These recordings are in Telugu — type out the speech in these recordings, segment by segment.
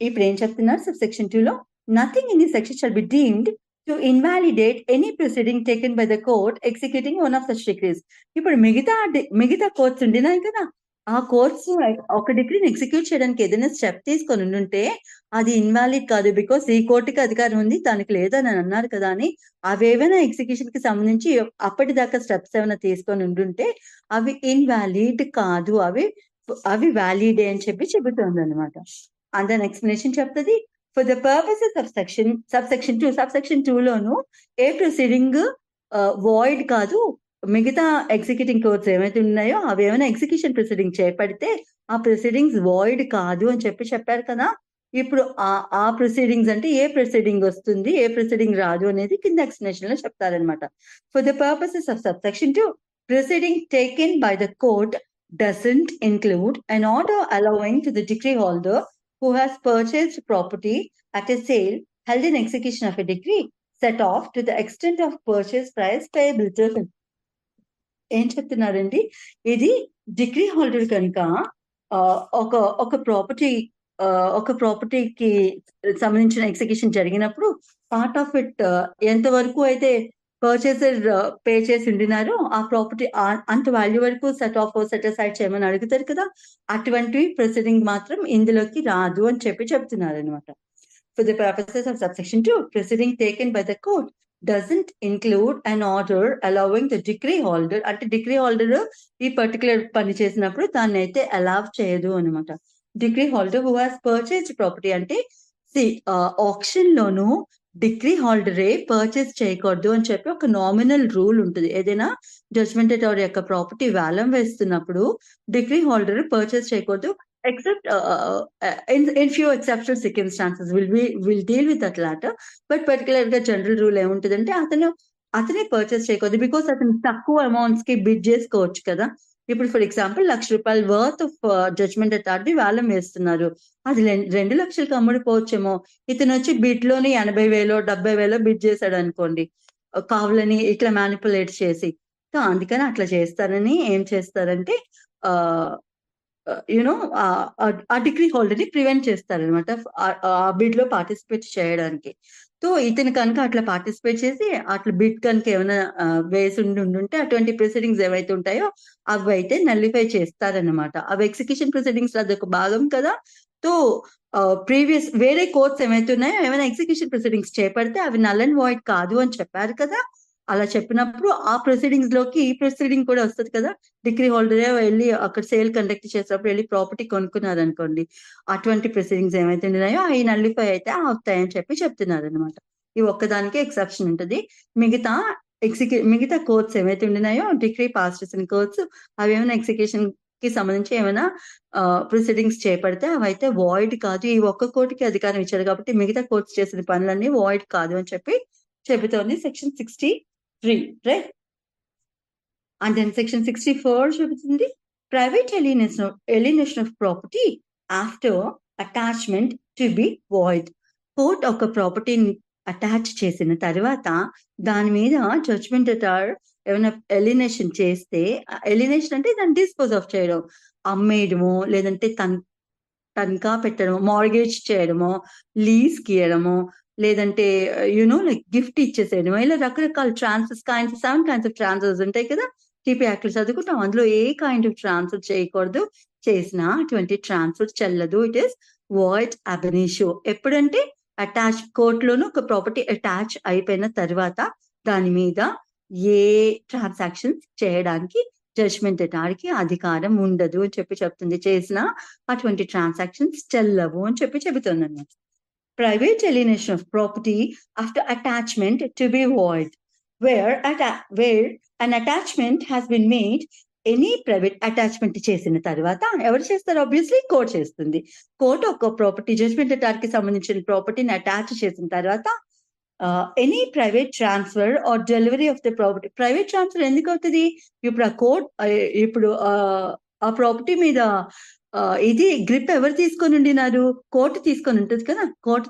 ఇప్పుడు ఏం చెప్తున్నారు సబ్సెక్షన్ 2 లో nothing in the section shall be deemed to invalidate any proceeding taken by the court executing one of such degrees. ఇప్పుడు మిగతా కోర్ట్స్ ఉండినాయి కదా, ఆ కోర్ట్స్ ఒక డిగ్రీని ఎగ్జిక్యూట్ చేయడానికి ఏదైనా స్టెప్ తీసుకొని ఉండుంటే అది ఇన్వాలిడ్ కాదు, బికాస్ ఈ కోర్టుకి అధికారం ఉంది దానికి లేదని అన్నారు కదా అని. అవేవైనా ఎగ్జిక్యూషన్ కి సంబంధించి అప్పటిదాకా స్టెప్స్ ఏమైనా తీసుకొని ఉండుంటే అవి ఇన్వాలిడ్ కాదు, అవి వ్యాలిడే అని చెబుతోంది అనమాట. అండ్ దాని ఎక్స్ప్లెనేషన్ చెప్తుంది. For the purposes of subsection 2 loan A proceeding void కాదు. మిగతా ఎగ్జిక్యూటింగ్ కోర్ట్స్ ఏమైతే ఉన్నాయో అవి ఏమైనా ఎగ్జిక్యూషన్ ప్రొసీడింగ్ చేపడితే ఆ ప్రొసీడింగ్స్ వాయిడ్ కాదు అని చెప్పారు కదా. ఇప్పుడు ఆ ప్రొసీడింగ్స్ అంటే ఏ ప్రొసీడింగ్ వస్తుంది, ఏ ప్రొసీడింగ్ రాదు అనేది కింద ఎక్స్ప్లెనేషన్ లో చెప్తారనమాట. For the purposes of subsection 2, proceeding taken by the court doesn't include an order allowing to the decree holder who has purchased property at a sale held in execution of a decree set off to the extent of purchase price payable to him. ఏం చెప్తున్నారండి, ఇది డిగ్రీ హోల్డర్ కనుక ఒక ప్రాపర్టీకి సంబంధించిన ఎగ్జిక్యూషన్ జరిగినప్పుడు పార్ట్ ఆఫ్ ఇట్ ఎంతవరకు అయితే పర్చేసర్ పే చేసి ఉండినారో ఆ ప్రాపర్టీ అంత వాల్యూ వరకు సెట్ అసైడ్ చేయమని అడుగుతారు కదా, అటువంటి ప్రొసీడింగ్ మాత్రం ఇందులోకి రాదు అని చెప్తున్నారు అనమాట. For the purposes of subsection 2, proceeding taken by the court doesn't include an order allowing the decree holder, అంటే డిగ్రీ హోల్డర్ ఈ పర్టికులర్ పని చేసినప్పుడు దాన్ని అయితే అలౌ చేయదు అనమాట. Degree holder who has purchased property అంటే ఆప్షన్ లోను డిగ్రీ హోల్డరే పర్చేస్ చేయకూడదు అని చెప్పి ఒక నామినల్ రూల్ ఉంటుంది. ఏదైనా జడ్జ్మెంట్ అథారిటీ యొక్క ప్రాపర్టీ వేలం వేస్తున్నప్పుడు డిగ్రీ హోల్డర్ పర్చేస్ చేయకూడదు, except in few exceptional circumstances we'll deal with that latter. But particularly general rule ఏముంటుందంటే అతనే పర్చేస్ చేయకూడదు, బికాస్ అతను తక్కువ అమౌంట్స్ కి బిడ్ చేసుకోవచ్చు కదా. ఇప్పుడు for example ₹1,00,000 worth of judgment authority వేలం వేస్తున్నారు, అది 2 లక్షలకు అమ్ముడుపోవచ్చేమో. ఇతను వచ్చి బిడ్ లోని 80,000 70,000 బిడ్ చేశాడు అనుకోండి, కావాలని ఇట్లా మ్యానిపులేట్ చేసి. సో అందుకని అట్లా చేస్తారని ఏం చేస్తారంటే యూనో ఆ డిగ్రీ హోల్డర్ ని ప్రివెంట్ చేస్తారనమాట ఆ బిడ్ లో పార్టిసిపేట్ చేయడానికి. సో ఇతను కనుక అట్లా పార్టిసిపేట్ చేసి అట్లా బిడ్ కనుక ఏమైనా వేసి ఉండుంటే అటువంటి ప్రొసీడింగ్స్ ఏవైతే ఉంటాయో అవి అయితే నల్లిఫై చేస్తారనమాట. అవి ఎగ్జిక్యూషన్ ప్రొసీడింగ్స్ అదొక భాగం కదా. సో ప్రీవియస్ వేరే కోర్ట్స్ ఏమైతే ఉన్నాయో ఏమైనా ఎగ్జిక్యూషన్ ప్రొసీడింగ్స్ చేపడితే అవి నల్ అండ్ వాయిడ్ కాదు అని చెప్పారు కదా. అలా చెప్పినప్పుడు ఆ ప్రొసీడింగ్స్ లోకి ఈ ప్రొసీడింగ్ కూడా వస్తుంది కదా. డిగ్రీ హోల్డరే వెళ్ళి అక్కడ సేల్ కండక్ట్ చేసినప్పుడు వెళ్ళి ప్రాపర్టీ కొనుక్కున్నారు అనుకోండి, అటువంటి ప్రొసీడింగ్స్ ఏమైతే ఉన్నాయో అవి నల్లిఫై అయితే అవుతాయని చెప్తున్నారు అనమాట. ఈ ఒక్కదానికి ఎక్సెప్షన్ ఉంటుంది. మిగతా కోర్ట్స్ ఏమైతే ఉండినాయో డిగ్రీ పాస్ చేసిన కోర్ట్స్ అవి ఏమైనా ఎగ్జిక్యూషన్ కి సంబంధించి ఏమైనా ప్రొసీడింగ్స్ చేపడితే అవైతే వాయిడ్ కాదు. ఈ ఒక్క కోర్టుకి అధికారం ఇచ్చారు కాబట్టి మిగతా కోర్ట్స్ చేసిన పనులన్నీ వాయిడ్ కాదు అని చెబుతోంది section 63, right. And then section 64 చెబుతుంది private alienation of property after attachment to be void. Court ఒక ప్రాపర్టీని అటాచ్ చేసిన తర్వాత దాని మీద జడ్జ్మెంట్ ఏమైనా ఎలినేషన్ చేస్తే, ఎలినేషన్ అంటే దాన్ని డిస్పోజ్ ఆఫ్ చేయడం, అమ్మేయడమో లేదంటే తనఖా పెట్టడమో, మార్గేజ్ చేయడమో, లీజ్ గీయడమో, లేదంటే లైక్ గిఫ్ట్ ఇచ్చేసేయడమో, ఇలా రకరకాల ట్రాన్స్ఫర్స్ 7 kinds of ట్రాన్స్ఫర్స్ ఉంటాయి కదా. టీపీ యాక్ట్ చదువుకుంటాం, అందులో ఏ కైండ్ ఆఫ్ ట్రాన్స్ఫర్ చేయకూడదు, చేసినా అటువంటి ట్రాన్స్ఫర్ చెల్లదు. ఇట్ ఈస్ వాయిడ్ అబ్ ఇనిషియో. ఎప్పుడంటే కోర్టులోను ఒక ప్రాపర్టీ అటాచ్ అయిపోయిన తర్వాత దాని మీద ఏ ట్రాన్సాక్షన్స్ చేయడానికి జడ్జ్మెంట్ అథారిటీకి అధికారం ఉండదు అని చెప్తుంది. చేసిన అటువంటి ట్రాన్సాక్షన్స్ చెల్లవు అని చెబుతుంది అన్నమాట. Private alienation of property after attachment to be void, where an attachment has been made. Any private attachment చేసిన తర్వాత ఎవరు చేస్తారు? ఆబ్వియస్లీ కోర్ట్ చేస్తుంది. కోర్టు ఒక ప్రాపర్టీ జడ్జ్మెంట్ అథారిటీకి సంబంధించిన ప్రాపర్టీని అటాచ్ చేసిన తర్వాత any private transfer or delivery of the property. Private transfer ఎందుకు అవుతుంది? ఇప్పుడు ఆ ప్రాపర్టీ మీద ఇది గ్రిప్ ఎవరు తీసుకొని ఉండినారు? కోర్టు తీసుకొని ఉంటుంది కదా. కోర్టు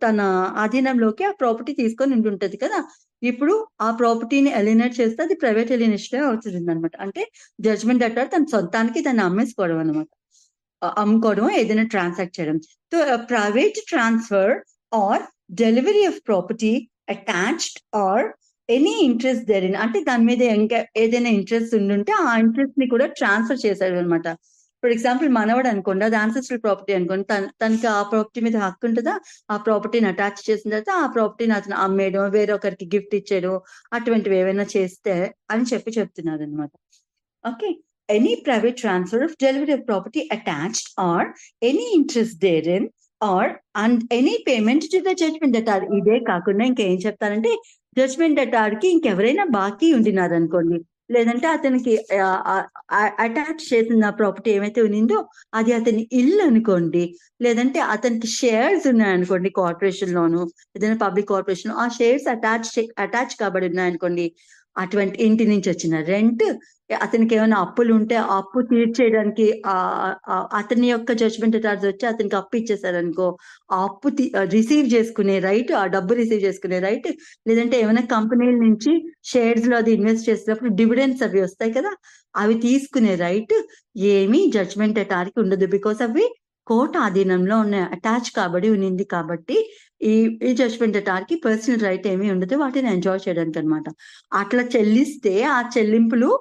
తన ఆధీనంలోకి ఆ ప్రాపర్టీ తీసుకొని ఉంటుంటది కదా. ఇప్పుడు ఆ ప్రాపర్టీని ఎలినేట్ చేస్తే అది ప్రైవేట్ ఎలినేషన్ అవుతుంది అనమాట. అంటే జడ్జ్మెంట్ అథారిటీ తన సొంతానికి దాన్ని అమ్మేసుకోవడం అనమాట. అమ్ముకోవడం, ఏదైనా ట్రాన్సాక్ట్ చేయడం. So private transfer or delivery of property attached or any interest there అంటే దాని మీద ఇంకా ఏదైనా ఇంట్రెస్ట్ ఉండుంటే ఆ ఇంట్రెస్ట్ ని కూడా ట్రాన్స్ఫర్ చేశాడు అనమాట. ఫర్ ఎగ్జాంపుల్ మనవాడు అనుకోండి, అది ఆన్సెస్ట్రల్ ప్రాపర్టీ అనుకోండి, తనకి ఆ ప్రాపర్టీ మీద హక్కు ఉంటుందా, ఆ ప్రాపర్టీని అటాచ్ చేసిన తర్వాత ఆ ప్రాపర్టీని అతను అమ్మేయడం, వేరొకరికి గిఫ్ట్ ఇచ్చేయడం, అటువంటివి ఏమైనా చేస్తే అని చెప్తున్నారు అనమాట. Okay, any private transfer of delivery of property attached or any interest there or and any payment to the judgment debtor. ఇదే కాకుండా ఇంకేం చెప్తారంటే జడ్జ్మెంట్ డెటార్కి ఇంకెవరైనా బాకీ ఉండినారు అనుకోండి, లేదంటే అతనికి అటాచ్ చేసిన ప్రాపర్టీ ఏమైతే ఉన్నిందో అది అతని ఇల్లు అనుకోండి, లేదంటే అతనికి షేర్స్ ఉన్నాయనుకోండి కార్పొరేషన్ లోను, ఏదైనా పబ్లిక్ కార్పొరేషన్, ఆ షేర్స్ అటాచ్ కాబడి ఉన్నాయనుకోండి, అటువంటి ఇంటి నుంచి వచ్చిన రెంట్, అతనికి ఏమైనా అప్పులు ఉంటే ఆ అప్పు తీర్చేయడానికి అతని యొక్క జడ్జ్మెంట్ అటాచ్ వచ్చి అతనికి అప్పు ఇచ్చేసారనుకో, ఆ అప్పు రిసీవ్ చేసుకునే రైట్, ఆ డబ్బు రిసీవ్ చేసుకునే రైట్, లేదంటే ఏమైనా కంపెనీల నుంచి షేర్స్ లో అది ఇన్వెస్ట్ చేసినప్పుడు డివిడెండ్స్ అవి వస్తాయి కదా, అవి తీసుకునే రైట్ ఏమీ జడ్జ్మెంట్ అటార్కి ఉండదు. బికాస్ అవి కోర్టు ఆధీనంలో ఉన్నాయి, అటాచ్ కాబడి ఉన్నింది కాబట్టి ఈ జడ్జ్మెంట్ అటార్కి పర్సనల్ రైట్ ఏమీ ఉండదు వాటిని ఎంజాయ్ చేయడానికి అనమాట. అట్లా చెల్లిస్తే ఆ చెల్లింపులు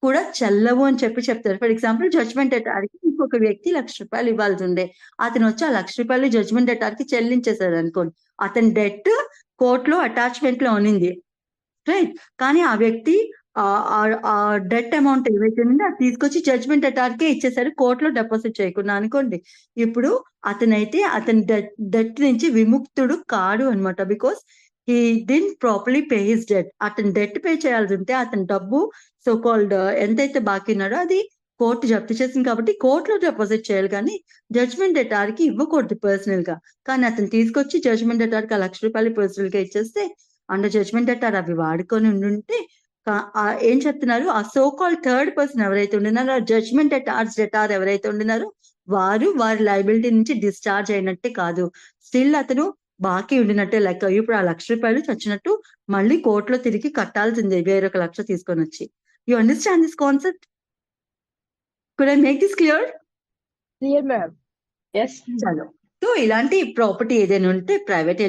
కూడా చెల్లవు అని చెప్తారు. ఫర్ ఎగ్జాంపుల్ జడ్జ్మెంట్ అటార్కి ఇంకొక వ్యక్తి ₹1,00,000 ఇవ్వాల్సి ఉండే, అతను వచ్చి ఆ ₹1,00,000 జడ్జ్మెంట్ అటార్కి చెల్లించేశారు అనుకోండి, అతని డెట్ కోర్టులో అటాచ్మెంట్ లో ఉన్నింది, రైట్? కానీ ఆ వ్యక్తి ఆ డెట్ అమౌంట్ ఏవైతే ఉందో అది తీసుకొచ్చి జడ్జ్మెంట్ అటార్కే ఇచ్చేసారు, కోర్టులో డిపాజిట్ చేయకుండా అనుకోండి. ఇప్పుడు అతనైతే అతని డెట్ నుంచి విముక్తుడు కాడు అనమాట. Because he didn't properly pay his debt. అతని డెట్ పే చేయాల్సి ఉంటే అతని డబ్బు సో కాల్డ్ ఎంతైతే బాకీ ఉన్నాడో అది కోర్టు జప్తు చేసింది కాబట్టి కోర్టులో డిపాజిట్ చేయాలి, కానీ జడ్జ్మెంట్ అటార్కి ఇవ్వకూడదు పర్సనల్ గా. కానీ అతను తీసుకొచ్చి జడ్జ్మెంట్ అటార్కి ఆ ₹1,00,000 పర్సనల్ గా ఇచ్చేస్తే అండర్ జడ్జ్మెంట్ అటార్ అవి వాడుకొని ఉండుంటే ఏం చెప్తున్నారు, ఆ సో కాల్ థర్డ్ పర్సన్ ఎవరైతే ఉండినారో, ఆ జడ్జ్మెంట్ అటార్ ఎవరైతే ఉండినారో వారి లైబిలిటీ నుంచి డిశ్చార్జ్ అయినట్టే కాదు, స్టిల్ అతను బాకీ ఉండినట్టే లెక్క. ఇప్పుడు ఆ ₹1,00,000 చచ్చినట్టు మళ్ళీ కోర్టులో తిరిగి కట్టాల్సిందే వేరొక 1,00,000 తీసుకొని వచ్చి. You understand this concept? Could I make this clear? Clear, ma'am. Yes. చలో. సో ఇలాంటి ప్రాపర్టీ ఏదైనా ఉంటే ప్రైవేట్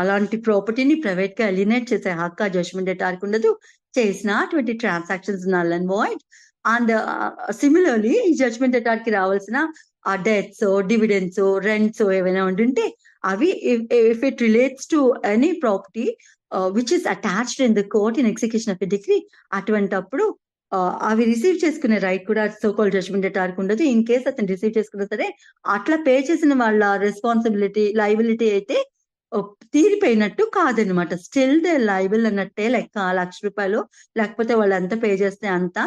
అలాంటి ప్రాపర్టీని ప్రైవేట్ గా ఎలినేట్ చేసే హక్కు జడ్జ్మెంట్ అటార్కి ఉండదు. చేసిన అటువంటి transactions null and void. And similarly ఈ జడ్జ్మెంట్ అటార్కి రావాల్సిన ఆ డెట్స్, డివిడెండ్స్, రెంట్స్ ఏవైనా ఉంటుంటే అవి if it relates to any property which is attached in the court in execution of a degree, అటువంటి అప్పుడు అవి రిసీవ్ చేసుకునే రైట్ కూడా సో కాల్ జడ్జ్మెంట్ అటార్కి ఉండదు. ఇన్ కేస్ అతను రిసీవ్ చేసుకున్నా సరే అట్లా పే చేసిన వాళ్ళ రెస్పాన్సిబిలిటీ లైబిలిటీ అయితే తీరిపోయినట్టు కాదనమాట, స్టిల్ దే లైబుల్ అన్నట్టే లెక్క. ₹1,00,000 లేకపోతే వాళ్ళు ఎంత పే చేస్తే అంత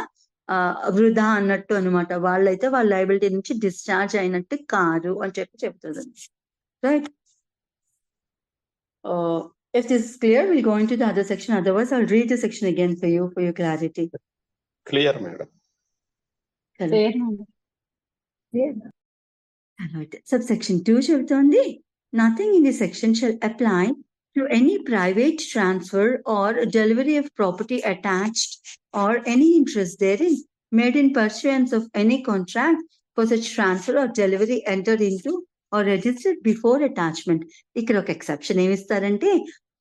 వృధా అన్నట్టు అనమాట. వాళ్ళైతే వాళ్ళ లైబిలిటీ నుంచి డిశ్చార్జ్ అయినట్టు కాదు అని చెప్తుంది, right? If this is clear, we'll go into the other section. Otherwise, I'll read the section again for your clarity. Clear, madam. Clear, ma'am. Clear. Subsection 2 చెబుతోంది, nothing in this section shall apply to any private transfer or delivery of property attached or any interest therein made in pursuance of any contract for such transfer or delivery entered into or registered before attachment. ఇక్కడ ఒక ఎక్సెప్షన్ ఏమిస్తారంటే,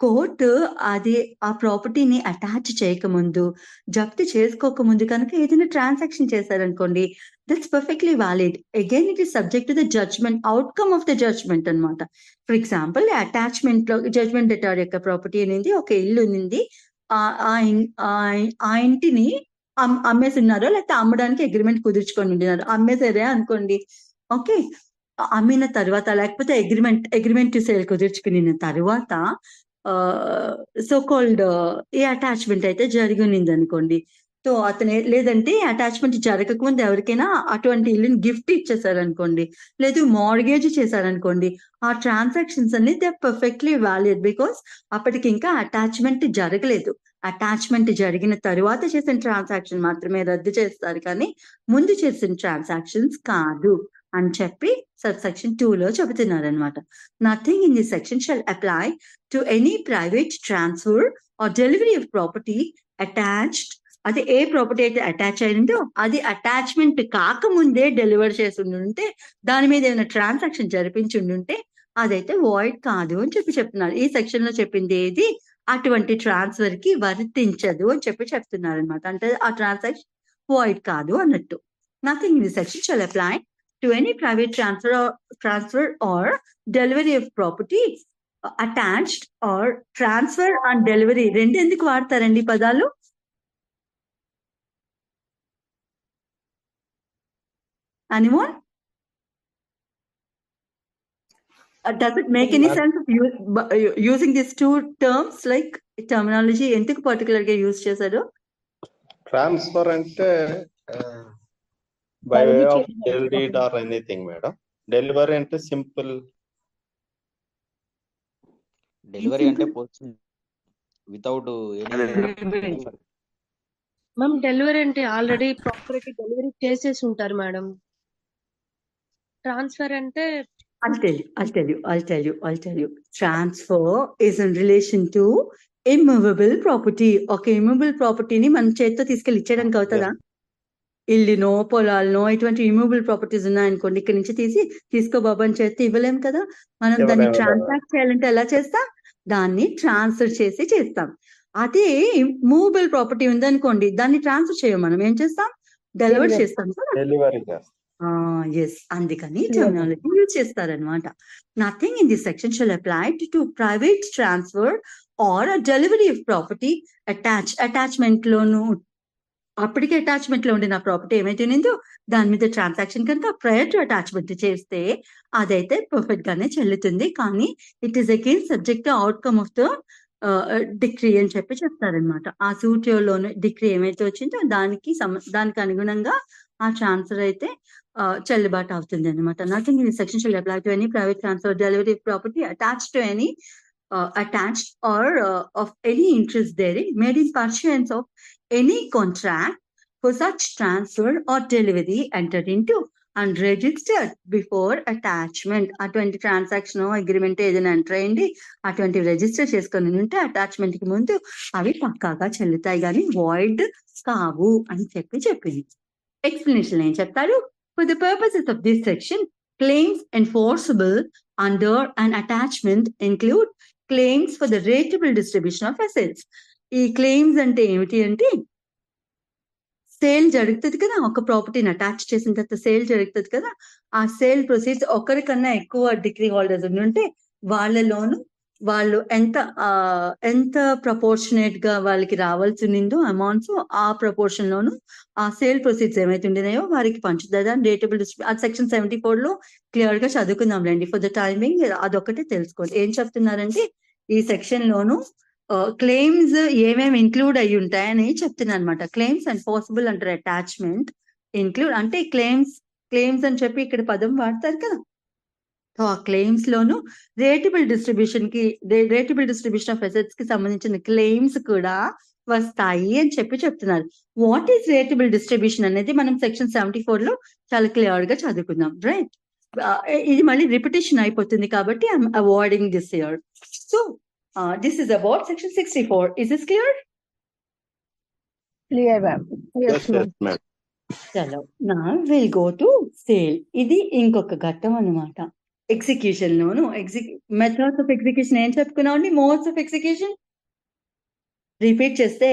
కోర్టు అది ఆ ప్రాపర్టీని అటాచ్ చేయకముందు, జప్తు చేసుకోకముందు కనుక ఏదైనా ట్రాన్సాక్షన్ చేశారనుకోండి, that's perfectly valid. Again it is subject to the judgment, outcome of the judgment అనమాట. ఫర్ ఎగ్జాంపుల్ అటాచ్మెంట్ లో జడ్జ్మెంట్ అటార్ యొక్క ప్రాపర్టీ అనేది ఒక ఇల్లు ఉంది, ఆ ఇంటిని అమ్మేసి ఉన్నారో లేకపోతే అమ్మడానికి అగ్రిమెంట్ కుదుర్చుకొని ఉండినారు, అమ్మేసారే అనుకోండి. ఓకే, అమ్మిన తర్వాత లేకపోతే అగ్రిమెంట్ సేల్ కుదుర్చుకున్న తర్వాత సో కాల్డ్ ఈ అటాచ్మెంట్ అయితే జరిగి ఉన్నింది అనుకోండి. సో అతనే లేదంటే అటాచ్మెంట్ జరగకముందు ఎవరికైనా అటువంటి ఇల్లుని గిఫ్ట్ ఇచ్చేసారనుకోండి, లేదు మార్గేజ్ చేశారనుకోండి, ఆ ట్రాన్సాక్షన్స్ అన్ని దే పర్ఫెక్ట్లీ వ్యాలిడ్ బికాస్ అప్పటికి ఇంకా అటాచ్మెంట్ జరగలేదు. అటాచ్మెంట్ జరిగిన తరువాత చేసిన ట్రాన్సాక్షన్ మాత్రమే రద్దు చేస్తారు, కానీ ముందు చేసిన ట్రాన్సాక్షన్స్ కాదు అని చెప్పి సబ్సెక్షన్ 2లో చెబుతున్నారు అనమాట. Nothing in this section shall apply to any private transfer or delivery of property attached అది ఏ ప్రాపర్టీ అయితే అటాచ్ అయిందో అది అటాచ్మెంట్ కాకముందే డెలివర్ చేసి ఉంటే దాని మీద ఏమైనా ట్రాన్సాక్షన్ జరిపించి ఉంటే అదైతే వాయిడ్ కాదు అని చెప్తున్నారు. ఈ సెక్షన్ లో చెప్పింది ఏది అటువంటి ట్రాన్స్ఫర్ కి వర్తించదు అని చెప్తున్నారు అనమాట. అంటే ఆ ట్రాన్సాక్షన్ వాయిడ్ కాదు అన్నట్టు. Nothing in the section shall apply to any private transfer or delivery of property attached or transfer and delivery రెండు ఎందుకు వాడతారండి ఈ పదాలు? Anyone? Does it make any sense of using these two terms like terminology? ఎందుకు పర్టికులర్ గా యూజ్ చేశారు? ట్రాన్స్ఫర్ అంటే by way of sale deed or anything madam. Delivery అంటే సింపుల్. డెలివరీ అంటే వితౌట్ మ్యామ్ డెలివరీ అంటే ఆల్రెడీ ప్రాపర్టీ డెలివరీ చేసేసి ఉంటారు మేడం. ట్రాన్స్ఫర్ అంటే I'll tell you. Transfer is in relation to immovable property. ఒక immovable property ని మన చేతితో తీసుకెళ్ళి ఇచ్చేయడానికి అవుతుందా? ఇల్లునో పొలాలనో ఇటువంటి ఇమూవబుల్ ప్రాపర్టీస్ ఉన్నాయనుకోండి, ఇక్కడ నుంచి తీసుకో బాబు అని చేస్తే ఇవ్వలేం కదా. మనం దాన్ని ట్రాన్సాక్ట్ చేయాలంటే ఎలా చేస్తాం? దాన్ని ట్రాన్స్ఫర్ చేస్తాం. అదే మూవబుల్ ప్రాపర్టీ ఉందనుకోండి, దాన్ని ట్రాన్స్ఫర్ చేయం, మనం ఏం చేస్తాం? డెలివర్ చేస్తాం కదా. డెలివరీ చేస్తాం. ఎస్, అందుకని టెర్మినాలజీ యూజ్ చేస్తారనమాట. Nothing in this section shall apply to private transfer or delivery of property attachment లోను అప్పటికే అటాచ్మెంట్ లో ఉండిన ప్రాపర్టీ ఏమైతే ఉందో దాని మీద ట్రాన్సాక్షన్ కనుక ప్రయర్ టు అటాచ్మెంట్ చేస్తే అదైతే పర్ఫెక్ట్ గానే చెల్లుతుంది. కానీ it is again subject outcome of the decree అని చెప్తారనమాట. ఆ సూట్లోని డిక్రీ ఏమైతే వచ్చిందో దానికి అనుగుణంగా ఆ ట్రాన్స్ఫర్ అయితే చెల్లుబాటు అవుతుంది అనమాట. Nothing in section shall apply to any private transfer delivery property attached to any attached or of any interest therein made in pursuance of any contract for such transfer or delivery entered into and registered before attachment. అటువంటి ట్రాన్సాక్షన్ అగ్రిమెంట్ ఏదైనా ఎంటర్ అయ్యింది, అటువంటి రిజిస్టర్ చేసుకొని ఉంటే అటాచ్మెంట్ కి ముందు అవి పక్కాగా చెల్లుతాయి, కానీ వాయిడ్ కావు అని చెప్పింది. ఎక్స్ప్లెనేషన్ ఏం చెప్తారు? For the purposes of this section, claims enforceable under an attachment include claims for the rateable distribution of assets. ఈ క్లెయిమ్స్ అంటే ఏమిటి అంటే, సేల్ జరుగుతుంది కదా, ఒక ప్రాపర్టీని అటాచ్ చేసిన తర్వాత సేల్ జరుగుతుంది కదా, ఆ సేల్ ప్రొసీడ్స్ ఒకరికన్నా ఎక్కువ డిగ్రీ హోల్డర్స్ ఉంటే వాళ్ళలోను వాళ్ళు ఎంత ప్రపోర్షనేట్ గా వాళ్ళకి రావాల్సి ఉందో అమౌంట్స్ ఆ ప్రపోర్షన్ లోను ఆ సేల్ ప్రొసీడ్స్ ఏమైతే ఉండినాయో వారికి పంచుతుందా రేటబుల్ డిస్ట్రిబ్యూషన్. సెక్షన్ 74 లో క్లియర్ గా చదువుకుందాం రండి. ఫర్ ద టైమింగ్ అదొకటే తెలుసుకోండి. ఏం చెప్తున్నారంటే ఈ సెక్షన్ లోను క్లెయిమ్స్ ఏమేమి ఇంక్లూడ్ అయి ఉంటాయని చెప్తున్నా అనమాట. క్లెయిమ్స్ అండ్ పాసిబుల్ అంటారు అటాచ్మెంట్ ఇంక్లూడ్ అంటే క్లెయిమ్స్ అని చెప్పి ఇక్కడ పదం వాడతారు కదా. సో ఆ క్లెయిమ్స్ లోను రేటబుల్ డిస్ట్రిబ్యూషన్ ఆఫ్ అసెట్స్ కి సంబంధించిన క్లెయిమ్స్ కూడా వస్తాయి అని చెప్తున్నారు. వాట్ ఈస్ రేటబుల్ డిస్ట్రిబ్యూషన్ అనేది మనం సెక్షన్ 74 లో చాలా క్లియర్ గా చదువుకుందాం, రైట్? ఇది మళ్ళీ రిపిటేషన్ అయిపోతుంది కాబట్టి I'm avoiding this year. So this is about section 64. Is this clear? Clear, ma'am. Yes, ma'am. చలో, నా విల్ గో టు సేల్. ఇది ఇంకొక ఘట్టం అనమాట. Execution loan methods of execution ఏం చెప్పుకున్నాం అండి? మోడ్స్ ఆఫ్ ఎగ్జిక్యూషన్ రిపీట్ చేస్తే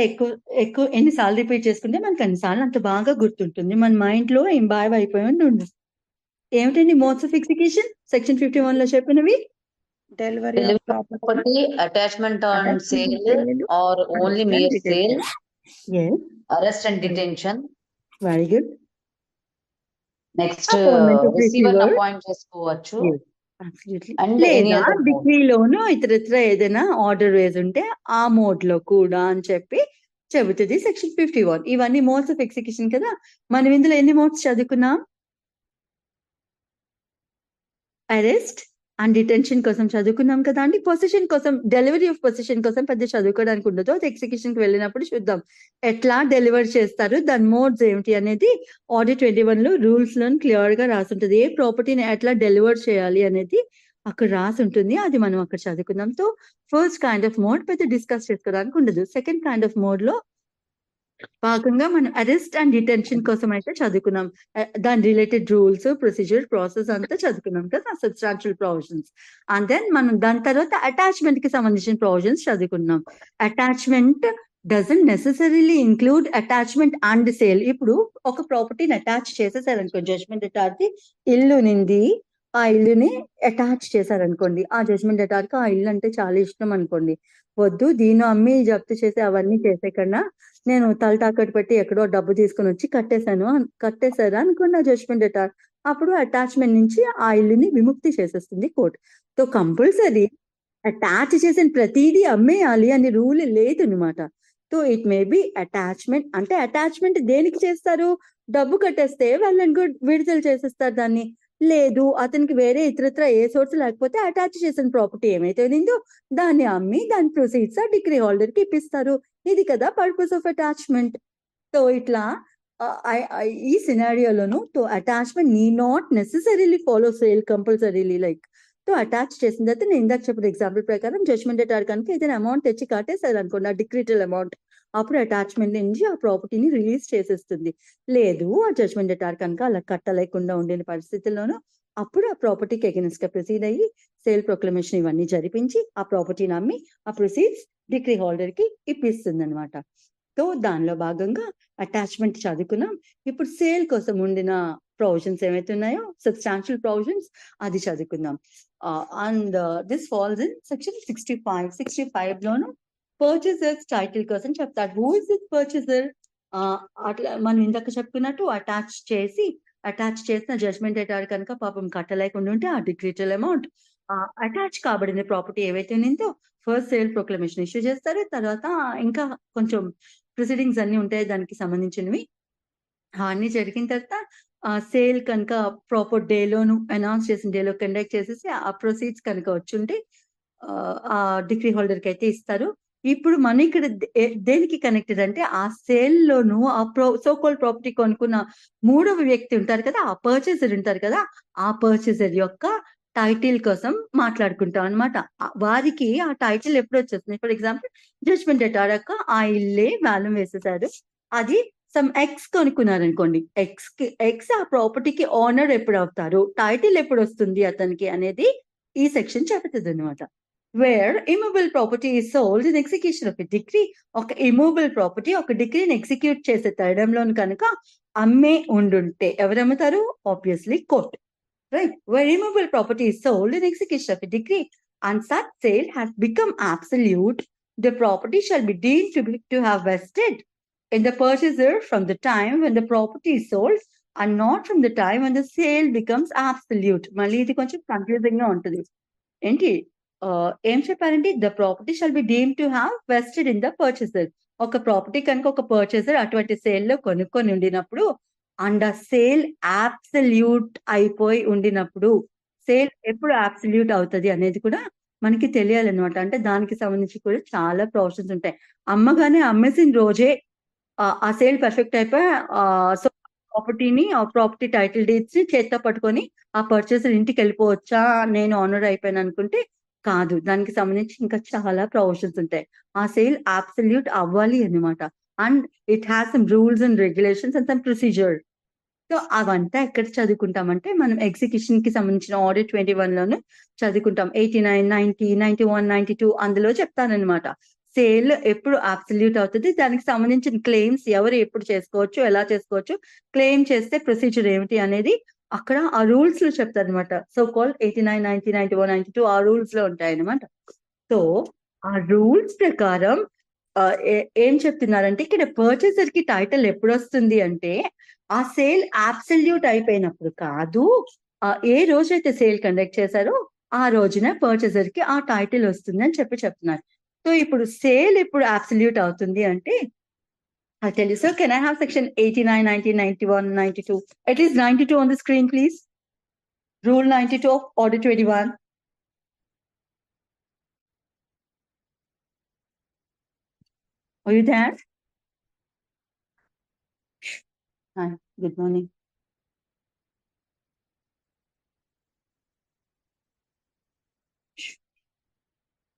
ఎక్కువ ఎన్నిసార్లు రిపీట్ చేసుకుంటే మనకు అన్నిసార్లు అంత బాగా గుర్తుంటుంది, మన మైండ్ లో ఇంబాయివ్ అయిపోయి ఉండు. ఏమిటండి మోడ్స్ ఆఫ్ ఎగ్జిక్యూషన్? సెక్షన్ 51 లో చెప్పినవి Delivery of property. Attachment on sale or only mere sale, arrest and detention. Very good. Next Appointment of receiver receiver. Appoint చేసుకోవచ్చు. Absolutely. And any లేదా other mode. డిగ్రీలోను ఇతరత్ర ఏదైనా ఆర్డర్ వేసి ఉంటే ఆ మోడ్ లో కూడా అని చెబుతుంది సెక్షన్ 51. ఇవన్నీ మోడ్స్ ఆఫ్ ఎగ్జిక్యూషన్ కదా. మనం ఇందులో ఎన్ని మోడ్స్ చదువుకున్నాం? అరెస్ట్ అండ్ డిటెన్షన్ కోసం చదువుకున్నాం కదా అండి. పొజిషన్ కోసం, డెలివరీ ఆఫ్ పొజిషన్ కోసం పెద్ద చదువుకోవడానికి ఉండదు, అది ఎగ్జిక్యూషన్ కి వెళ్ళినప్పుడు చూద్దాం ఎట్లా డెలివర్ చేస్తారు, దాని మోడ్స్ ఏమిటి అనేది ఆర్డర్ 21 లో రూల్స్ లో క్లియర్ గా రాసి ఉంటుంది. ఏ ప్రాపర్టీని ఎట్లా డెలివర్ చేయాలి అనేది అక్కడ రాసి ఉంటుంది, అది మనం అక్కడ చదువుకుందాం. So first kind of mode పెద్ద డిస్కస్ చేసుకోవడానికి ఉండదు. సెకండ్ కైండ్ ఆఫ్ మోడ్ లో భాగంగా మనం అరెస్ట్ అండ్ డిటెన్షన్ కోసం అయితే చదువుకున్నాం. దాని రిలేటెడ్ రూల్స్, ప్రొసీజర్, ప్రాసెస్ అంతా చదువుకున్నాం కదా, సబ్స్టాన్షియల్ ప్రొవిజన్స్. అండ్ దెన్ మనం దాని తర్వాత అటాచ్మెంట్ కి సంబంధించిన ప్రొవిజన్స్ చదువుకున్నాం. Attachment doesn't necessarily include attachment and sale. ఇప్పుడు ఒక ప్రాపర్టీని అటాచ్ చేసేసారనుకో, జడ్జ్మెంట్ అటాచ్ది ఇల్లు నింది, ఆ ఇల్లుని అటాచ్ చేశారనుకోండి, ఆ జడ్జ్మెంట్ అటాచ్కి ఆ ఇల్లు అంటే చాలా ఇష్టం అనుకోండి, వద్దు దీన్ని అమ్మి జప్తు చేసి అవన్నీ చేసే కన్నా నేను తల తాకట్టు పెట్టి ఎక్కడో డబ్బు తీసుకొని వచ్చి కట్టేశారు అనుకున్న జడ్జ్మెంట్ అటాచ్, అప్పుడు అటాచ్మెంట్ నుంచి ఆ ఇల్లుని విముక్తి చేసేస్తుంది కోర్టు. సో కంపల్సరీ అటాచ్ చేసిన ప్రతిదీ అమ్మేయాలి అనే రూల్ లేదు అనమాట. So it may be attachment. అంటే అటాచ్మెంట్ దేనికి చేస్తారు? డబ్బు కట్టేస్తే వాళ్ళని విడుదల చేసేస్తారు దాన్ని. లేదు అతనికి వేరే ఇతరత్ర ఏ సోర్స్ లేకపోతే అటాచ్ చేసిన ప్రాపర్టీ ఏమైతే ఉందో దాన్ని అమ్మి దాని ప్రొసీడ్స్ ఆ డిగ్రీ హోల్డర్ కి ఇప్పిస్తారు. ఇది కదా పర్పస్ ఆఫ్ అటాచ్మెంట్. సో ఇట్లా ఈ సినారియోలోను తో attachment need not necessarily follow sale compulsorily. Like తో అటాచ్ చేసిన తర్వాత నేను ఇందాక చెప్పిన ఎగ్జాంపుల్ ప్రకారం జడ్జ్మెంట్ అటాచ్ కనుక ఏదైనా అమౌంట్ తెచ్చి కట్టేశారు అనుకోండి, ఆ డిక్రీటల్ అమౌంట్, అప్పుడు అటాచ్మెంట్ నుంచి ఆ ప్రాపర్టీని రిలీజ్ చేసేస్తుంది. లేదు ఆ జడ్జ్మెంట్ అటాచ్ కనుక అలా కట్టలేకుండా ఉండిన పరిస్థితుల్లోనూ అప్పుడు ఆ ప్రాపర్టీకి అగెన్స్ట్ గా ప్రొసీడ్ అయ్యి సేల్ ప్రొక్లమేషన్ ఇవన్నీ జరిపించి ఆ ప్రాపర్టీని అమ్మి ఆ ప్రొసీడ్స్ డిగ్రీ హోల్డర్ కి ఇప్పిస్తుంది అనమాట. సో దానిలో భాగంగా అటాచ్మెంట్ చదువుకున్నాం. ఇప్పుడు సేల్ కోసం ఉండిన ప్రొవిజన్స్ ఏవైతే ఉన్నాయో సబ్స్టాన్షియల్ ప్రొవిజన్స్ అది చదువుకుందాం. And this falls in section 65. 65 loan పర్చేసర్స్ title కోసం చెప్తాడు. Who is this purchaser? అట్లా మనం ఇందాక చెప్పుకున్నట్టు అటాచ్ చేసిన జడ్జ్మెంట్ అటాచ్ కనుక పాపం కట్టలేకుండా ఉంటే ఆ డిక్రీటల్ అమౌంట్ అటాచ్ కాబడిన ప్రాపర్టీ ఏవైతే ఉందో ఫస్ట్ సేల్ ప్రొక్లమేషన్ ఇష్యూ చేస్తారు. తర్వాత ఇంకా కొంచెం ప్రొసీడింగ్స్ అన్ని ఉంటాయి దానికి సంబంధించినవి. అన్ని జరిగిన తర్వాత సేల్ కనుక ప్రాపర్ డేలోను అనౌన్స్ చేసిన డేలో కండక్ట్ చేసేసి ఆ ప్రొసీడ్స్ కనుక వచ్చుంటే ఆ డిగ్రీ హోల్డర్ కి అయితే ఇస్తారు. ఇప్పుడు మనం ఇక్కడ దేనికి కనెక్టెడ్ అంటే ఆ సేల్ లోను ఆ సోకోల్ ప్రాపర్టీ కొనుక్కున్న మూడవ వ్యక్తి ఉంటారు కదా, ఆ పర్చేసర్ ఉంటారు కదా, ఆ పర్చేసర్ యొక్క టైటిల్ కోసం మాట్లాడుకుంటాం అనమాట. వారికి ఆ టైటిల్ ఎప్పుడు వచ్చేస్తుంది? ఫర్ ఎగ్జాంపుల్ జడ్జ్మెంట్ అటాడాక ఆ ఇల్లే వేలం వేసేసారు, అది సమ్ ఎక్స్ కొనుక్కున్నారు అనుకోండి, ఎక్స్ ఆ ప్రాపర్టీకి ఓనర్ ఎప్పుడు అవుతారు, టైటిల్ ఎప్పుడు వస్తుంది అతనికి అనేది ఈ సెక్షన్ చెబుతుంది అనమాట. Where immovable property is sold in execution of a decree. ఒక ఇమూవబుల్ ప్రాపర్టీ ఒక డిగ్రీని ఎగ్జిక్యూట్ చేసే తరుణంలో కనుక అమ్మే ఉండుంటే ఎవరు అమ్ముతారు? Obviously court, right? Where immovable property is sold in execution of a decree and such sale has become absolute, the property shall be deemed to have vested in the purchaser from the time when the property is sold and not from the time when the sale becomes absolute. మళ్ళీ ఇది కొంచెం కన్ఫ్యూజింగ్ గా ఉంటుంది. ఏంటి ఏం చెప్పారంటే the property shall be deemed to have vested in the purchaser. ఒక ప్రాపర్టీ కనుక ఒక పర్చేసర్ అటువంటి సేల్ లో కొనుక్కొని ఉండినప్పుడు అండ్ ఆ సేల్ అబ్సల్యూట్ అయిపోయి ఉండినప్పుడు, సేల్ ఎప్పుడు అబ్సల్యూట్ అవుతుంది అనేది కూడా మనకి తెలియాలన్నమాట. అంటే దానికి సంబంధించి కూడా చాలా ప్రొవిజన్స్ ఉంటాయి. అమ్మగానే అమ్మేసిన రోజే ఆ సేల్ పర్ఫెక్ట్ అయిపోయి సో ప్రాపర్టీని ఆ ప్రాపర్టీ టైటిల్ డీడ్స్ ని చేత్తో పట్టుకొని ఆ పర్చేసర్ ఇంటికి వెళ్ళిపోవచ్చా, నేను ఆనర్ అయిపోయాను అనుకుంటే కాదు. దానికి సంబంధించి ఇంకా చాలా ప్రొవిజన్స్ ఉంటాయి. ఆ సేల్ అబ్సల్యూట్ అవ్వాలి అన్నమాట. And it has some rules and regulations and some procedure. So అవంతా ఎక్కడ చదువుకుంటామంటే మనం ఎగ్జిక్యూషన్ కి సంబంధించిన ఆర్డర్ 21 లోను చదువుకుంటాం. 89, 90, 91, 92 అందులో చెప్తానన్నమాట. సేల్ ఎప్పుడు అబ్సల్యూట్ అవుతుంది, దానికి సంబంధించిన క్లెయిమ్స్ ఎవరు ఎప్పుడు చేసుకోవచ్చు, ఎలా చేసుకోవచ్చు, క్లెయిమ్ చేస్తే ప్రొసీజర్ ఏమిటి అనేది అక్కడ ఆ రూల్స్ లో చెప్తారు అనమాట. సో కాల్డ్ 89, 90, 91, 92 ఆ రూల్స్ లో ఉంటాయి అనమాట. సో ఆ రూల్స్ ప్రకారం ఏం చెప్తున్నారంటే ఇక్కడ పర్చేసర్ కి టైటిల్ ఎప్పుడు వస్తుంది అంటే ఆ సేల్ అబ్సల్యూట్ అయిపోయినప్పుడు కాదు, ఏ రోజైతే సేల్ కండక్ట్ చేశారో ఆ రోజున పర్చేసర్ కి ఆ టైటిల్ వస్తుంది అని చెప్తున్నారు. సో ఇప్పుడు సేల్ ఎప్పుడు అబ్సల్యూట్ అవుతుంది అంటే I'll tell you. So can I have section 89, 90, 91, 92? At least 92 on the screen, please. Rule 92 of Order 21. Are you there? Hi, good morning.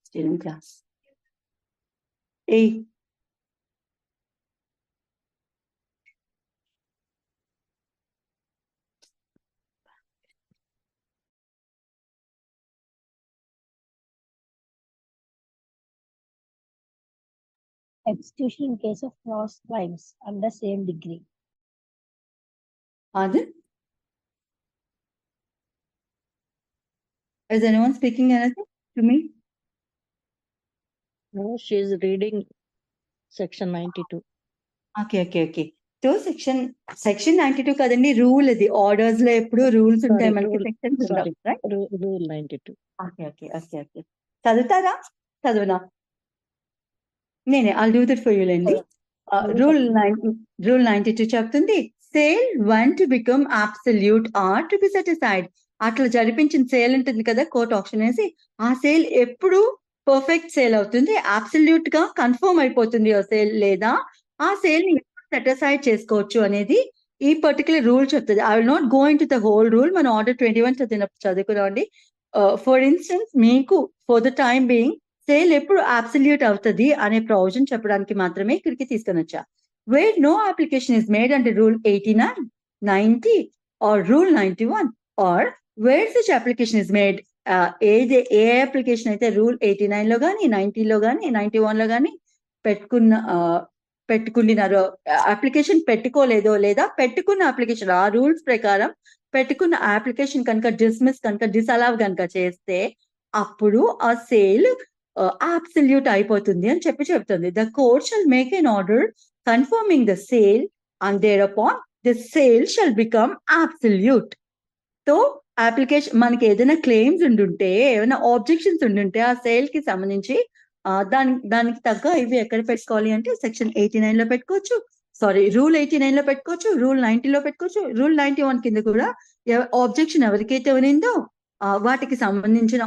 Still in class. Hey. Execution in case of cross crimes under same degree. Adil? Is anyone speaking anything to me? No, she is reading section 92. Okay. So section 92 కదండి, రూల్ ఇది. ఆర్డర్స్ లో ఎప్పుడు రూల్స్ ఉంటాయి Sorry, మనకి, rule. Sections Sorry. Right? Rule 92. Okay. చదువుతారా? చదువునా? నేనే I'll do that for you లేండి. రూల్ 92 చెప్తుంది, sale when to become absolute or to be satisfied. అట్లా జరిపించిన సేల్ ఉంటుంది కదా, కోర్ట్ ఆప్షన్ వేసి, ఆ సేల్ ఎప్పుడు పర్ఫెక్ట్ సేల్ అవుతుంది, అబ్సల్యూట్ గా కన్ఫర్మ్ అయిపోతుంది ఆ సేల్, లేదా ఆ సేల్ ని సెటిస్ఫైడ్ చేసుకోవచ్చు అనేది ఈ పర్టికులర్ రూల్ చెప్తుంది. I will not go into the whole rule, మన ఆర్డర్ 21 చదువుకున్నామండి. ఫర్ ఇన్స్టెన్స్ మీకు for the time being sale ఎప్పుడు అబ్సల్యూట్ అవుతుంది అనే ప్రొవిజన్ చెప్పడానికి మాత్రమే ఇక్కడికి తీసుకొని వచ్చా. Where no application is made under rule 89, 90 or rule 91 or where such application is made, ఏ అప్లికేషన్ అయితే రూల్ 89 లో కానీ 90 లో కానీ 91 లో కానీ పెట్టుకున్నారో, అప్లికేషన్ పెట్టుకోలేదో, లేదా పెట్టుకున్న అప్లికేషన్ ఆ రూల్స్ ప్రకారం పెట్టుకున్న అప్లికేషన్ కనుక డిసలవ్ కనుక చేస్తే అప్పుడు ఆ సేల్ అబ్సల్యూట్ అయిపోతుంది అని చెప్తుంది. The court shall make an order confirming the sale and thereupon the sale shall become absolute. So application మనకి ఏదైనా క్లెయిమ్స్ ఉండుంటే, ఏమైనా ఆబ్జెక్షన్స్ ఉండుంటే ఆ సేల్ కి సంబంధించి దానికి తగ్గ ఇవి ఎక్కడ పెట్టుకోవాలి అంటే సెక్షన్ 89 లో పెట్టుకోవచ్చు, రూల్ 89 లో పెట్టుకోవచ్చు, రూల్ 90 లో పెట్టుకోవచ్చు, రూల్ 91 కింద కూడా ఆబ్జెక్షన్ ఎవరికైతే ఉన్నిందో వాటికి సంబంధించిన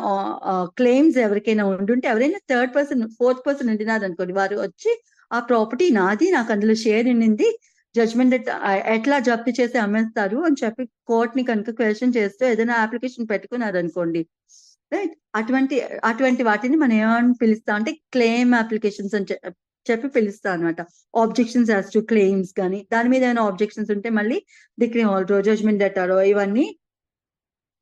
క్లెయిమ్స్ ఎవరికైనా ఉండుంటే, ఎవరైనా థర్డ్ పర్సన్ ఫోర్త్ పర్సన్ ఉండినారు అనుకోండి, వారు వచ్చి ఆ ప్రాపర్టీ నాది, నాకు అందులో షేర్ ఉండింది, జడ్జ్మెంట్ ఎట్లా జప్తు చేసి అమ్మేస్తారు అని చెప్పి కోర్ట్ ని కనుక క్వశ్చన్ చేస్తూ ఏదైనా అప్లికేషన్ పెట్టుకున్నారు అనుకోండి, రైట్, అటువంటి వాటిని మనం ఏమని పిలుస్తాం అంటే క్లెయిమ్ అప్లికేషన్స్ అని చెప్పి పిలుస్తాం అనమాట. ఆబ్జెక్షన్స్ యాజ్ టు క్లెయిమ్స్ కానీ, దాని మీద ఏమైనా ఆబ్జెక్షన్స్ ఉంటే మళ్ళీ డిగ్రీ హాల్డరో జడ్జ్మెంట్ డెటారో ఇవన్నీ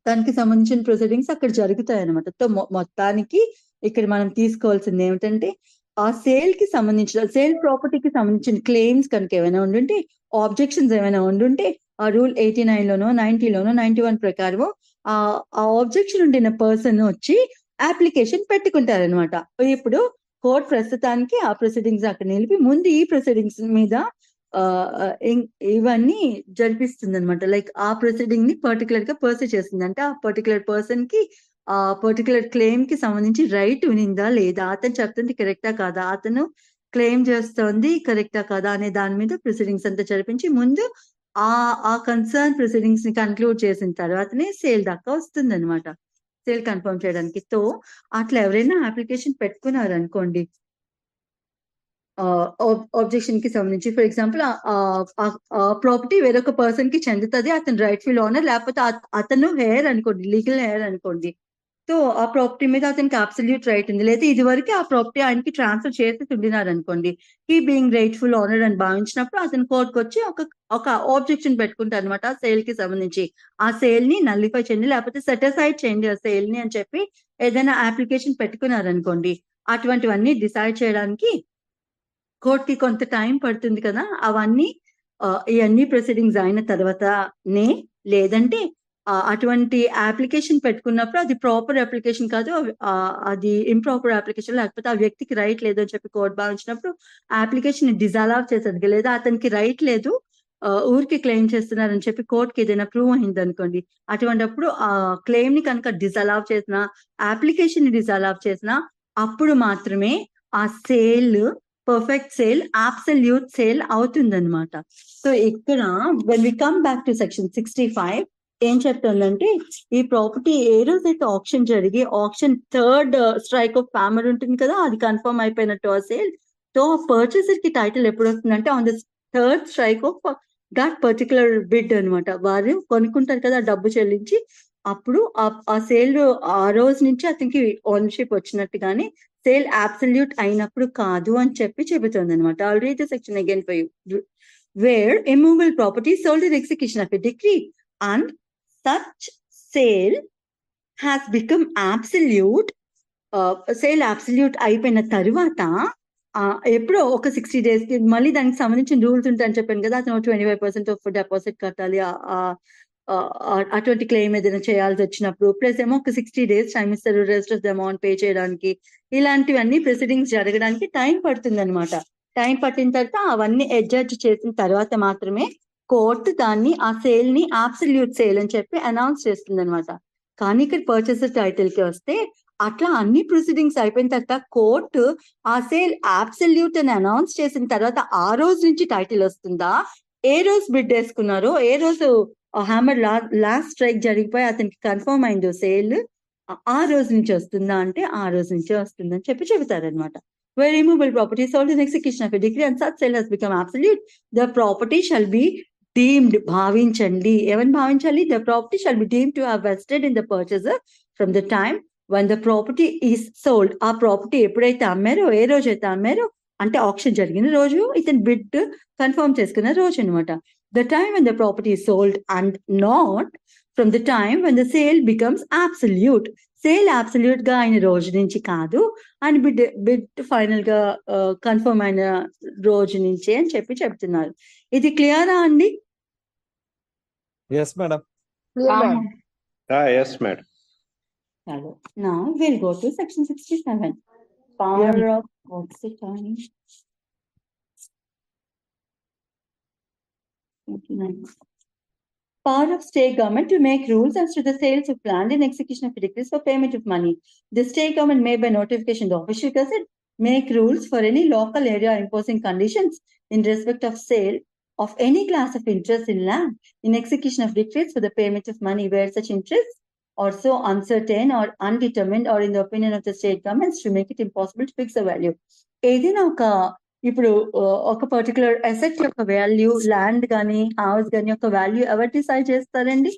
దానికి సంబంధించిన ప్రొసీడింగ్స్ అక్కడ జరుగుతాయి అనమాట. సో మొత్తానికి ఇక్కడ మనం తీసుకోవాల్సింది ఏమిటంటే, ఆ సేల్ కి సంబంధించిన సేల్ ప్రాపర్టీకి సంబంధించిన క్లెయిమ్స్ కనుక ఏమైనా ఉండుంటే, ఆబ్జెక్షన్స్ ఏమైనా ఉండుంటే, ఆ రూల్ 89 లోనో 90 లోనో 91 ప్రకారం ఆ ఆబ్జెక్షన్ ఉండిన పర్సన్ వచ్చి అప్లికేషన్ పెట్టుకుంటారనమాట. ఇప్పుడు కోర్ట్ ప్రస్తుతానికి ఆ ప్రొసీడింగ్స్ అక్కడ నిలిపి ముందు ఈ ప్రొసీడింగ్స్ మీద ఇవన్నీ జరిపిస్తుంది అనమాట. లైక్ ఆ ప్రొసీడింగ్ ని పర్టికులర్ గా పర్సూ చేస్తుంది. అంటే ఆ పర్టికులర్ పర్సన్ కి ఆ పర్టికులర్ క్లెయిమ్ కి సంబంధించి రైట్ ఉనిందా లేదా, అతను చెప్తుంది కరెక్టా కాదా, అతను క్లెయిమ్ చేస్తోంది కరెక్టా కాదా అనే దాని మీద ప్రొసీడింగ్స్ అంతా జరిపించి ముందు ఆ కన్సర్న్ ప్రొసీడింగ్స్ ని కన్క్లూడ్ చేసిన తర్వాతనే సేల్ దాకా వస్తుంది అనమాట, సేల్ కన్ఫర్మ్ చేయడానికి. సో అట్లా ఎవరైనా అప్లికేషన్ పెట్టుకున్నారు అనుకోండి ఆబ్జెక్షన్ కి సంబంధించి, ఫర్ ఎగ్జాంపుల్ ప్రాపర్టీ వేరొక పర్సన్ కి చెందుతుంది, అతను రైట్ఫుల్ ఓనర్, లేకపోతే అతను హెయిర్ అనుకోండి, లీగల్ హెయిర్ అనుకోండి. సో ఆ ప్రాపర్టీ మీద అతనికి అబ్సల్యూట్ రైట్ ఉంది, లేదా ఇది వరకు ఆ ప్రాపర్టీ ఆయనకి ట్రాన్స్ఫర్ చేసి ఉండినారు అనుకోండి, ఈ బీయింగ్ రైట్ఫుల్ ఓనర్ అని భావించినప్పుడు అతను కోర్టుకు వచ్చి ఒక ఆబ్జెక్షన్ పెట్టుకుంటారు అనమాట ఆ సేల్ కి సంబంధించి. ఆ సేల్ ని నల్లిఫై చేయండి, లేకపోతే సెటిసైడ్ చేయండి ఆ సేల్ ని అని చెప్పి ఏదైనా అప్లికేషన్ పెట్టుకున్నారు అనుకోండి. అటువంటివన్నీ డిసైడ్ చేయడానికి కోర్టుకి కొంత టైం పడుతుంది కదా, అవన్నీ ఇవన్నీ ప్రొసీడింగ్స్ అయిన తర్వాతనే, లేదంటే అటువంటి అప్లికేషన్ పెట్టుకున్నప్పుడు అది ప్రాపర్ అప్లికేషన్ కాదు, అది ఇంప్రాపర్ అప్లికేషన్, లేకపోతే ఆ వ్యక్తికి రైట్ లేదు అని చెప్పి కోర్టు భావించినప్పుడు అప్లికేషన్ డిజాల్వ్ చేసేది, లేదా అతనికి రైట్ లేదు ఊరికి క్లెయిమ్ చేస్తున్నారని చెప్పి కోర్టుకి ఏదైనా ప్రూవ్ అయింది అనుకోండి, అటువంటిప్పుడు ఆ క్లెయిమ్ ని కనుక డిజాల్వ్ చేసిన, అప్లికేషన్ ని డిజాల్వ్ చేసిన, అప్పుడు మాత్రమే ఆ sale perfect sale absolute sale అవుతుందన్నమాట. సో ఇక్కడ when we come back to section 65 ఏం చెప్తుందంటే, ఈ ప్రాపర్టీ ఏ రోజైతే ఆప్షన్ జరిగి auction third strike of hammer ఉంటుంది కదా, అది కన్ఫర్మ్ అయిపోయినట్టు ఆ సేల్. సో పర్చేసర్ కి టైటిల్ ఎప్పుడు వస్తుందంటే on the third strike of that particular bid అనమాట. వారు కొనుక్కుంటారు కదా డబ్బు చెల్లించి, అప్పుడు ఆ సేల్ ఆ రోజు నుంచి అతనికి ఓనర్షిప్ వచ్చినట్టుగానే సేల్ అబ్సల్యూట్ అయినప్పుడు కాదు అని చెప్పి చెబుతుంది అనమాట. I'll read the section again for you. Where immovable property sold in execution of a decree and such sale has become absolute, sale absolute అయిపోయిన తరువాత ఎప్పుడో ఒక 60 days కి మళ్ళీ దానికి సంబంధించిన రూల్స్ ఉంటాయని చెప్పాను కదా, అతను 25% ఆఫ్ డిపాజిట్ కట్టాలి, అటువంటి క్లెయిమ్ ఏదైనా చేయాల్సి వచ్చినప్పుడు, ప్లస్ ఏమో ఒక 60 days టైం ఇస్తారు rest of the amount pay చేయడానికి. ఇలాంటివన్నీ ప్రొసీడింగ్స్ జరగడానికి టైం పడుతుంది అనమాట. టైం పట్టిన తర్వాత అవన్నీ అడ్జడ్జ్ చేసిన తర్వాత మాత్రమే కోర్టు దాన్ని ఆ సేల్ ని అబ్సల్యూట్ సేల్ అని చెప్పి అనౌన్స్ చేస్తుంది అనమాట. కానీ ఇక్కడ పర్చేసర్ టైటిల్ కి వస్తే అట్లా అన్ని ప్రొసీడింగ్స్ అయిపోయిన తర్వాత కోర్టు ఆ సేల్ అబ్సల్యూట్ అని అనౌన్స్ చేసిన తర్వాత ఆ రోజు నుంచి టైటిల్ వస్తుందా, ఏ రోజు బిడ్ వేసుకున్నారో, ఏ రోజు హ్యామర్ లాస్ట్ స్ట్రైక్ జరిగిపోయి అతనికి కన్ఫర్మ్ అయిందో సేల్, ఆ రోజు నుంచి వస్తుందా అంటే ఆ రోజు నుంచే వస్తుందని చెప్పి చెబుతారనమాట. Where immovable property is sold in execution of a decree and such sale has become absolute, the property shall be deemed, భావించండి, ఎవరిని భావించాలి, the property shall be deemed to have vested in the purchaser from the time when the property is sold. ఆ ప్రాపర్టీ ఎప్పుడైతే అమ్మారో, ఏ రోజు అయితే అమ్మారో అంటే ఆప్షన్ జరిగిన రోజు, ఇతను బిడ్ కన్ఫర్మ్ చేసుకున్న రోజు అనమాట. The time when the property is sold and not from the time when the sale becomes absolute. Sale absolute గా అయిన రోజు నుంచి కాదు, అండ్ బిడ్ ఫైనల్ గా కన్ఫర్మ్ అయిన రోజు నుంచి అని చెప్పి చెప్తున్నారు. ఇది క్లియరా అండి? Yes, madam. Yes, madam. Hello. Now we'll go to section 67. Power of what's the time? 29. Power of state government to make rules as to the sales of land in execution of decrees for payment of money. The state government may by notification the official gazette make rules for any local area imposing conditions in respect of sale of any class of interest in land in execution of decrees for the payment of money where such interests are so uncertain or undetermined or in the opinion of the state governments to make it impossible to fix a value. ఏదైనా ఇప్పుడు ఒక పర్టికులర్ అసెట్ యొక్క వాల్యూ, ల్యాండ్ కానీ హౌస్ కానీ యొక్క వాల్యూ ఎవరు డిసైడ్ చేస్తారండి?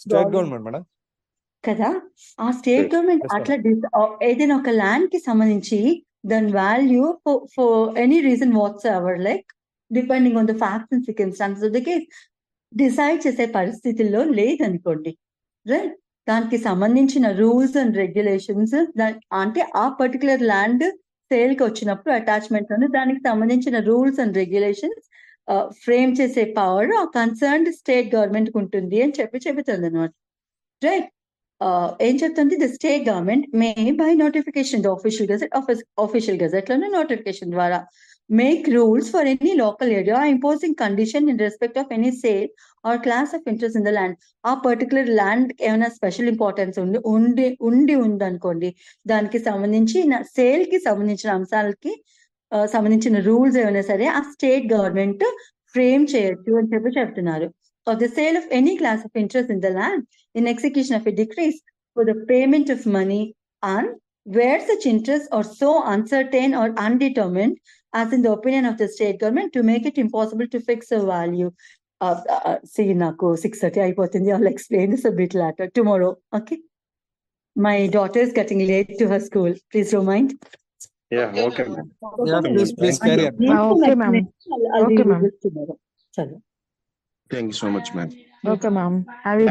State government, madam. కదా, ఆ స్టేట్ గవర్నమెంట్ Yes, అట్లా ఏదైనా ఒక ల్యాండ్ కి సంబంధించి దాని value for any reason whatsoever, like depending on the facts and circumstances of the case decide చేసే పరిస్థితుల్లో లేదనుకోండి, రైట్, దానికి సంబంధించిన రూల్స్ అండ్ రెగ్యులేషన్స్, అంటే ఆ పర్టికులర్ ల్యాండ్ సేల్ కి వచ్చినప్పుడు అటాచ్మెంట్ లోనే దానికి సంబంధించిన రూల్స్ అండ్ రెగ్యులేషన్స్ ఫ్రేమ్ చేసే పవర్ ఆ కన్సర్న్డ్ స్టేట్ గవర్నమెంట్ కు ఉంటుంది అని చెప్పి చెబుతుంది అనమాట. రైట్, ఏం చెప్తుంది? The state government May by notification the official gazette లోనే నోటిఫికేషన్ ద్వారా make rules for any local area imposing condition in respect of any sale or class of interest in the land. ఆ పర్టికులర్ ల్యాండ్ ఏమైనా స్పెషల్ ఇంపార్టెన్స్ ఉందనుకోండి, దానికి సంబంధించిన సేల్ కి సంబంధించిన అంశాలకి సంబంధించిన రూల్స్ ఏమైనా సరే ఆ స్టేట్ గవర్నమెంట్ ఫ్రేమ్ చేయొచ్చు అని చెప్పి చెప్తున్నారు. Of the sale of any class of interest in the land in execution of a decrees for the payment of money and where such interests are so uncertain or undetermined as in the opinion of the state government to make it impossible to fix a value. See, naku 6:30 అయిపోతుంది. I'll explain this a bit later tomorrow. Okay. My daughter is getting late to her school. Please don't mind. Yeah, okay, ma'am. Yeah, please carry on. Okay, ma'am. I'll Okay, read ma'am. this tomorrow. Chalo. Thank you so much, ma'am. Okay, ma'am. Have a